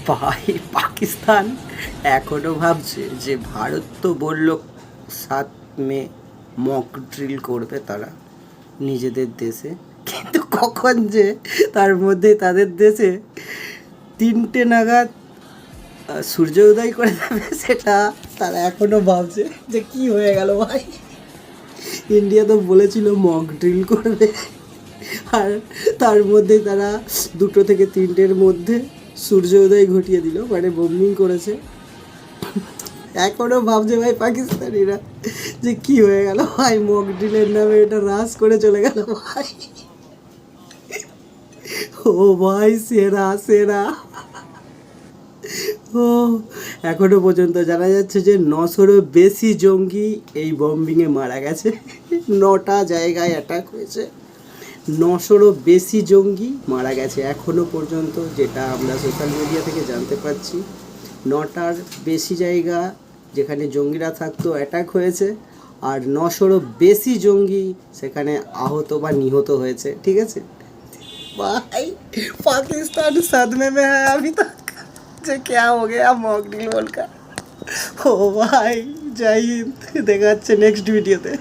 ভাই পাকিস্তান এখনো ভাবছে যে ভারত তো বলল 7 মে মক ড্রিল করবে তারা নিজেদের দেশে, কিন্তু কখন যে তার মধ্যে তাদের দেশে 3টে নাগাদ সূর্য উদয় করে দেবে সেটা তারা এখনো ভাবছে যে কি হয়ে গেল ভাই। ইন্ডিয়া তো বলেছিল মক ড্রিল করবে, আর তার মধ্যে তারা 2টো থেকে 3টের মধ্যে সূর্য উদয় ঘটিয়ে দিল, মানে বোম্বিং করেছে। এখনও ভাবছে ভাই পাকিস্তানিরা যে কি হয়ে গেল ভাই, মক ড্রিলের নামে এটা রাজ করে চলে গেল ভাই। ও ভাই সেরা সেরা। ও এখনো পর্যন্ত জানা যাচ্ছে যে 900-রও বেশি জঙ্গি এই বম্বিংয়ে মারা গেছে। 9টা জায়গায় অ্যাটাক হয়েছে, 900-রও বেশি জঙ্গি মারা গেছে এখনো পর্যন্ত, যেটা আমরা সোশ্যাল মিডিয়া থেকে জানতে পারছি। 9টার বেশি জায়গা যেখানে জঙ্গিরা থাকতো অ্যাটাক হয়েছে, আর 900-রও বেশি জঙ্গি সেখানে আহত বা নিহত হয়েছে। ঠিক আছে भाई, पाकिस्तान सदमे में है अभी तक যে क्या हो गया मॉक ड्रिल बोल कर। ओ भाई जय हिंद, দেখা যাচ্ছে নেক্সট ভিডিওতে।